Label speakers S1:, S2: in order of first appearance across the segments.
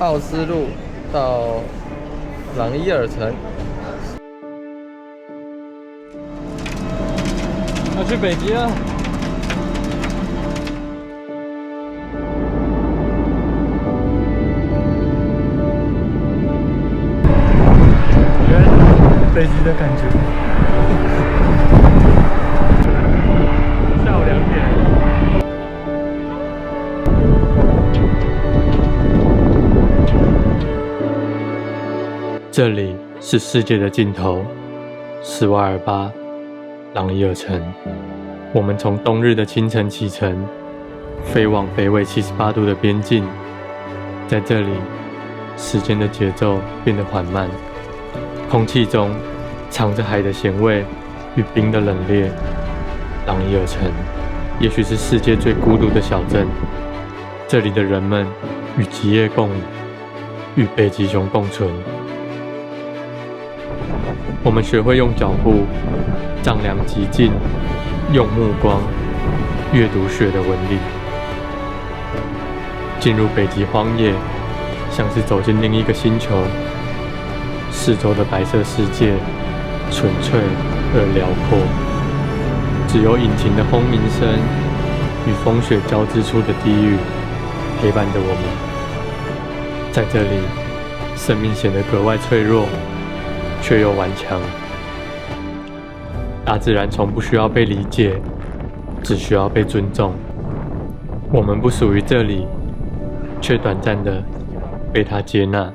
S1: 奥斯陆到朗伊尔城。要去北极了。
S2: 北极的感觉。下午2点。这里是世界的尽头，斯瓦尔巴，朗伊尔城。我们从冬日的清晨启程，飞往北纬78度的边境。在这里，时间的节奏变得缓慢。空气中藏着海的咸味与冰的冷冽。朗伊尔城也许是世界最孤独的小镇，这里的人们与极夜共舞，与北极熊共存。我们学会用脚步丈量极境，用目光阅读雪的纹理。进入北极荒野，像是走进另一个星球。四周的白色世界纯粹而辽阔，只有引擎的轰鸣声与风雪交织出的地狱陪伴着我们。在这里，生命显得格外脆弱，却又顽强。大自然从不需要被理解，只需要被尊重。我们不属于这里，却短暂的被它接纳。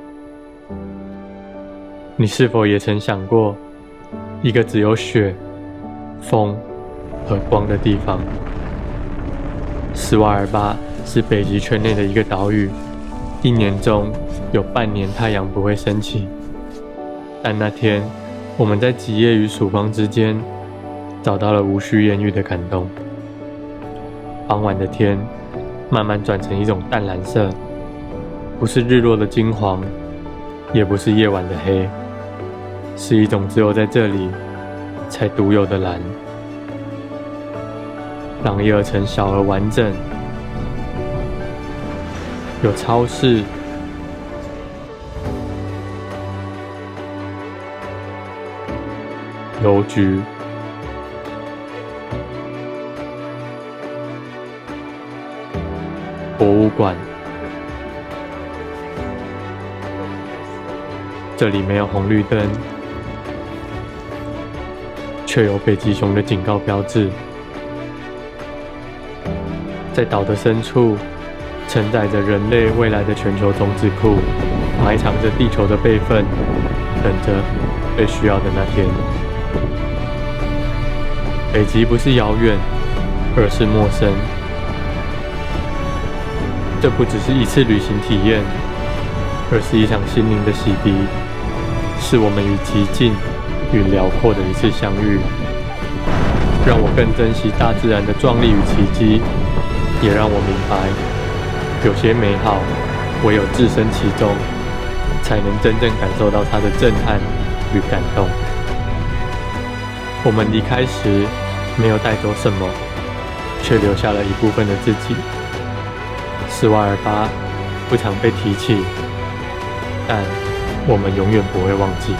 S2: 你是否也曾想过，一个只有雪、风和光的地方？斯瓦尔巴是北极圈内的一个岛屿，一年中有半年太阳不会升起。但那天，我们在极夜与曙光之间，找到了无需言语的感动。傍晚的天慢慢转成一种淡蓝色，不是日落的金黄，也不是夜晚的黑，是一种只有在这里才独有的蓝。朗伊尔城小而完整，有超市、邮局、博物馆。这里没有红绿灯，却有北极熊的警告标志。在岛的深处，承载着人类未来的全球种子库，埋藏着地球的备份，等着被需要的那天。北极不是遥远，而是陌生。这不只是一次旅行体验，而是一场心灵的洗涤，是我们与极境与辽阔的一次相遇。让我更珍惜大自然的壮丽与奇迹，也让我明白，有些美好唯有置身其中，才能真正感受到它的震撼与感动。我们离开时没有带走什么，却留下了一部分的自己。斯瓦尔巴不常被提起，但我们永远不会忘记。